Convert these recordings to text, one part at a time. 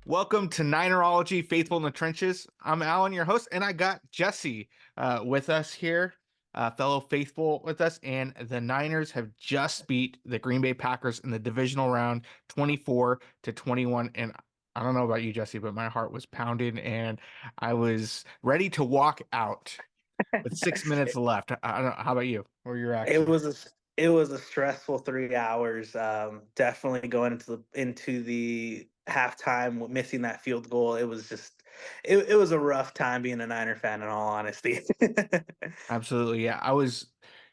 Welcome to Ninerology, Faithful in the Trenches. I'm Alan, your host, and I got Jesse with us here, fellow faithful with us. And the Niners have just beat the Green Bay Packers in the divisional round, 24-21. And I don't know about you, Jesse, but my heart was pounding, and I was ready to walk out with 6 minutes left. I don't know. How about you? What were your It reactions? was a it was a stressful 3 hours. Definitely going into the halftime, missing that field goal. It was just it was a rough time being a Niner fan, in all honesty. Absolutely. Yeah.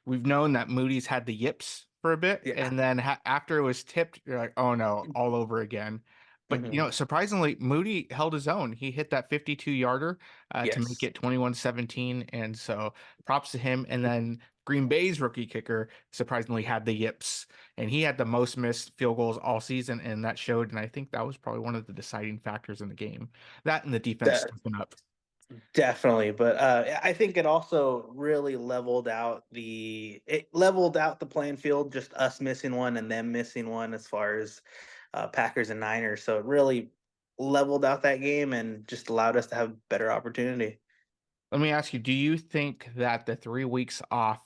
We've known that Moody's had the yips for a bit. Yeah. And then after it was tipped, you're like, oh no, all over again. But, Hmm. surprisingly, Moody held his own. He hit that 52-yarder to make Yes. it 21-17. And so props to him. And then Green Bay's rookie kicker surprisingly had the yips. And he had the most missed field goals all season. And that showed. And I think that was probably one of the deciding factors in the game. That and the defense De- stepping up. Definitely, but I think it also really leveled out the playing field. Just us missing one and them missing one, as far as Packers and Niners. So it really leveled out that game and just allowed us to have better opportunity. Let me ask you, do you think that the 3 weeks off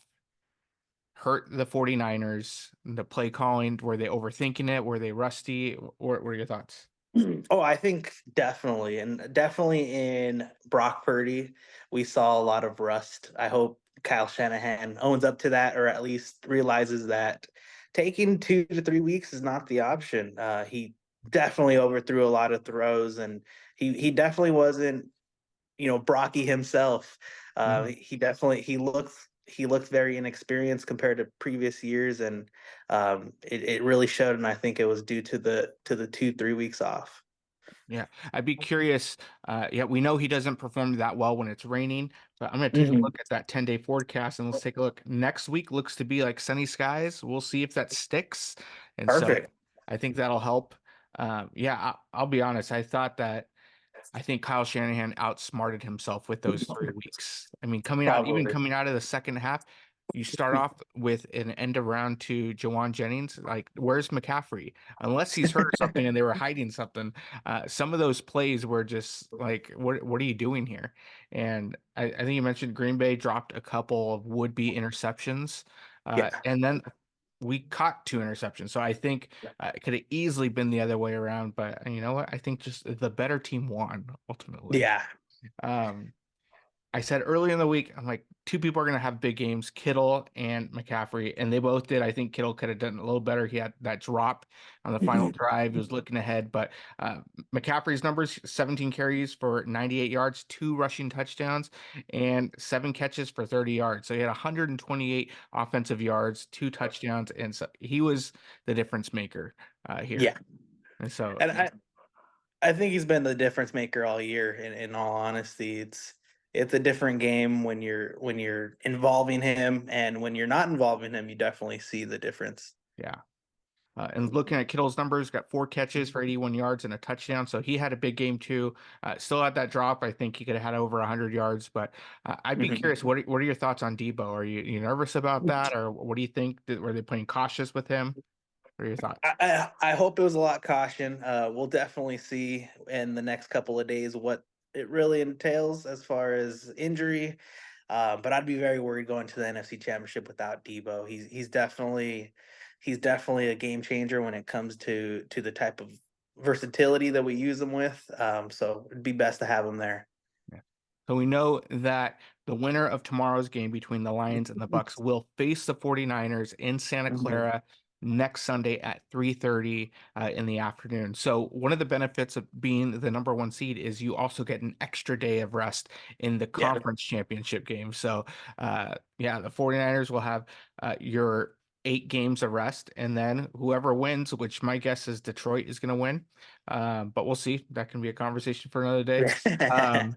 hurt the 49ers? The play calling, were they overthinking it? Were they rusty? What were your thoughts? Oh, I think definitely, and definitely in Brock Purdy, we saw a lot of rust. I hope Kyle Shanahan owns up to that, or at least realizes that taking 2 to 3 weeks is not the option. He definitely overthrew a lot of throws, and he definitely wasn't, Brocky himself. Mhm. He looked very inexperienced compared to previous years, and it really showed. And I think it was due to the 2 3 weeks off. Yeah, I'd be curious. Yeah, we know he doesn't perform that well when it's raining, but I'm going to take a Hmm. look at that 10-day forecast and let's take a look. Next week looks to be like sunny skies. We'll see if that sticks. And so Perfect. I think that'll help. Yeah, I'll be honest. I think Kyle Shanahan outsmarted himself with those 3 weeks. I mean, even Probably. coming out of the second half, you start off with an end of round to Jawan Jennings. Like, where's McCaffrey? Unless he's hurt or something and they were hiding something. Some of those plays were just like, what are you doing here? And I think you mentioned Green Bay dropped a couple of would-be interceptions. Yeah. And then we caught two interceptions. So I think it could have easily been the other way around, but you know what? I think just the better team won ultimately. Yeah. Um, I said earlier in the week, I'm like, two people are going to have big games, Kittle and McCaffrey, and they both did. I think Kittle could have done a little better. He had that drop on the final drive. He was looking ahead, but McCaffrey's numbers: 17 carries for 98 yards, two rushing touchdowns, and seven catches for 30 yards. So he had 128 offensive yards, two touchdowns, and so he was the difference maker here. Yeah. And so, And I think he's been the difference maker all year. In all honesty, it's a different game when you're involving him, and when you're not involving him, you definitely see the difference. yeah. And looking at Kittle's numbers, got four catches for 81 yards and a touchdown. So he had a big game too. Still had that drop. I think he could have had over 100 yards. But I'd be Mhm. curious, what are your thoughts on Debo? Are you nervous about that, or what do you think? Were they playing cautious with him? What are your thoughts? I hope it was a lot caution. We'll definitely see in the next couple of days what it really entails as far as injury. But I'd be very worried going to the NFC Championship without Debo. He's definitely a game changer when it comes to the type of versatility that we use him with. So it'd be best to have him there. Yeah. So we know that the winner of tomorrow's game between the Lions and the Bucs will face the 49ers in Santa Mhm. Clara next Sunday at 3:30 in the afternoon. So one of the benefits of being the number one seed is you also get an extra day of rest in the Yeah. conference championship game. So yeah, the 49ers will have your 8 games of rest, and then whoever wins, which my guess is Detroit is going to win, but we'll see. That can be a conversation for another day. Um,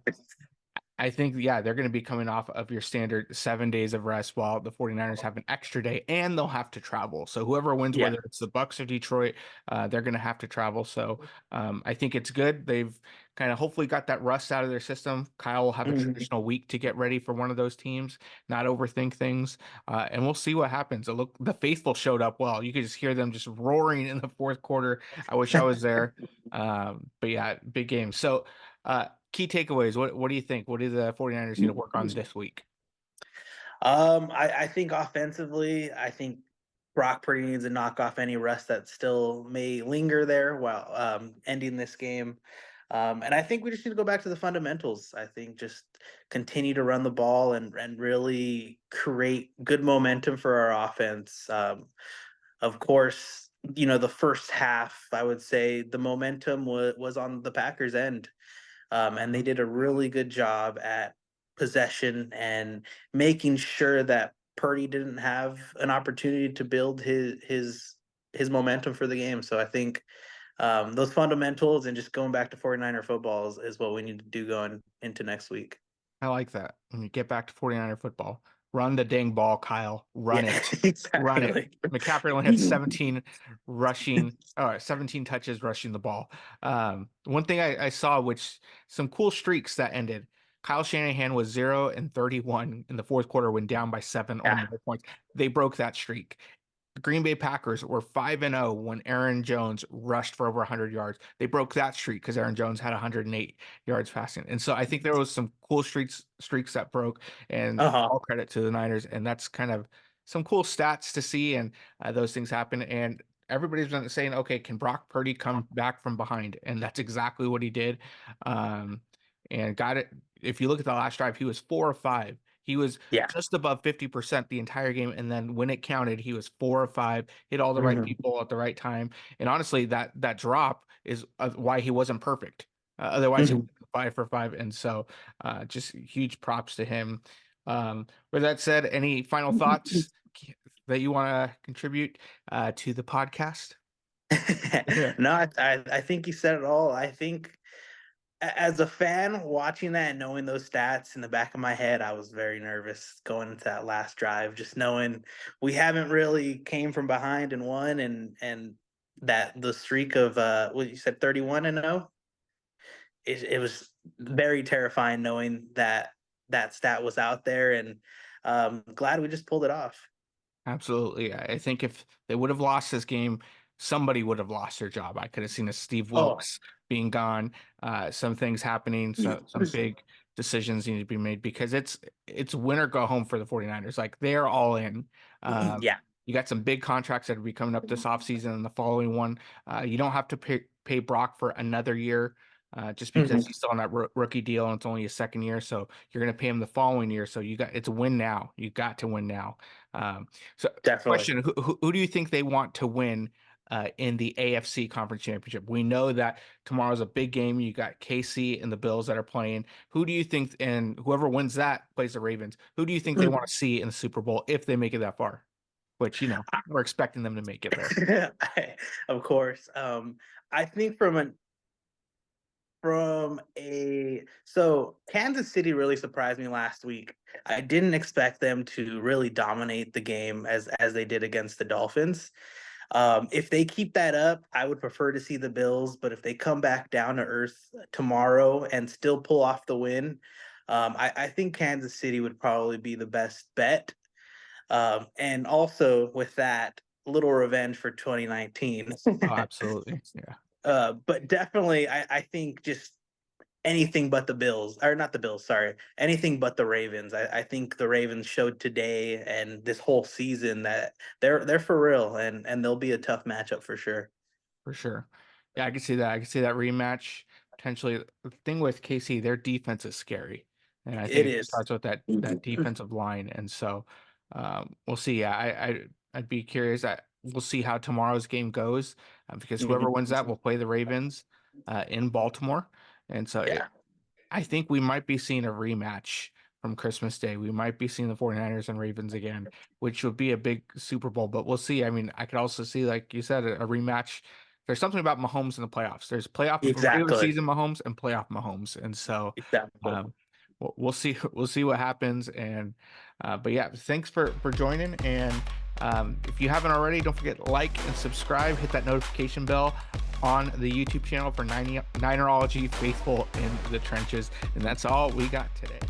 I think, yeah, they're going to be coming off of your standard 7 days of rest while the 49ers have an extra day and they'll have to travel. So whoever wins, Yeah. whether it's the Bucs or Detroit, they're going to have to travel. So I think it's good. They've kind of hopefully got that rust out of their system. Kyle will have a Mhm. traditional week to get ready for one of those teams, not overthink things. And we'll see what happens. The faithful showed up well. You could just hear them just roaring in the fourth quarter. I wish I was there. But yeah, big game. So, key takeaways. What do you think? What do the 49ers need to work on this week? I think offensively, I think Brock Purdy needs to knock off any rust that still may linger there while ending this game. And I think we just need to go back to the fundamentals. I think just continue to run the ball and really create good momentum for our offense. Of course, the first half, I would say the momentum was on the Packers' end, and they did a really good job at possession and making sure that Purdy didn't have an opportunity to build his momentum for the game. So I think those fundamentals and just going back to 49er football is what we need to do going into next week. I like that. When you get back to 49er football, run the dang ball, Kyle. Run Yeah, it. Run it. exactly. McCaffrey only had 17 touches rushing the ball. One thing I saw, which some cool streaks that ended. Kyle Shanahan was 0-31 in the fourth quarter when down by 7 or Yeah. more points. They broke that streak. The Green Bay Packers were 5-0 when Aaron Jones rushed for over 100 yards. They broke that streak because Aaron Jones had 108 yards passing. And so I think there was some cool streaks that broke, and Uh-huh. all credit to the Niners. And that's kind of some cool stats to see, and those things happen. And everybody's been saying, okay, can Brock Purdy come back from behind? And that's exactly what he did. Um, and got it. If you look at the last drive, he was 4 of 5. He was Yeah. just above 50% the entire game. And then when it counted, he was 4 of 5, hit all the right Mhm. people at the right time. And honestly, that drop is why he wasn't perfect. Otherwise, he would Mhm. 5 for 5. And so just huge props to him. With that said, any final thoughts that you want to contribute to the podcast? Yeah. No, I think you said it all. I think as a fan watching that and knowing those stats in the back of my head, I was very nervous going into that last drive, just knowing we haven't really came from behind and won, and that the streak of what you said 31-0, it was very terrifying knowing that that stat was out there, and glad we just pulled it off. Absolutely. I think if they would have lost this game, somebody would have lost their job. I could have seen a Steve Oh, Wilkes being gone, some things happening, some big decisions need to be made because it's win or go home for the 49ers. Like they're all in. yeah. You got some big contracts that will be coming up this offseason and the following one. You don't have to pay Brock for another year. Just because Mhm. he's still on that rookie deal and it's only his second year, so you're going to pay him the following year. So it's a win now. You got to win now. Um, so, Definitely. question: who do you think they want to win in the AFC Conference Championship? We know that tomorrow's a big game. You got KC and the Bills that are playing. Who do you think, and whoever wins that plays the Ravens? Who do you think they want to see in the Super Bowl if they make it that far? Which we're expecting them to make it there. Of course. I think from a so Kansas City really surprised me last week. I didn't expect them to really dominate the game as they did against the Dolphins. If they keep that up, I would prefer to see the Bills, but if they come back down to earth tomorrow and still pull off the win, I think Kansas City would probably be the best bet. And also with that, little revenge for 2019. Oh, absolutely. Yeah, But definitely, I think just anything but the Bills, or not the Bills, sorry, anything but the Ravens. I think the Ravens showed today and this whole season that they're for real, and they'll be a tough matchup for sure. for sure. Yeah, I can see that. I can see that rematch potentially. The thing with KC, their defense is scary, and I It think it is. starts with that defensive line. And so we'll see. Yeah, I'd be curious. We'll see how tomorrow's game goes because whoever Mhm. wins that will play the Ravens in Baltimore, and so Yeah. I think we might be seeing a rematch from Christmas Day. We might be seeing the 49ers and Ravens again, which would be a big Super Bowl, but we'll see. I mean, I could also see, like you said, a rematch. There's something about Mahomes in the playoffs. There's regular Exactly. season Mahomes and playoff Mahomes. And so Exactly. um, we'll see. We'll see what happens. And but yeah, thanks for joining. And if you haven't already, don't forget to like and subscribe. Hit that notification bell on the YouTube channel for Ninerology Faithful in the Trenches. And that's all we got today.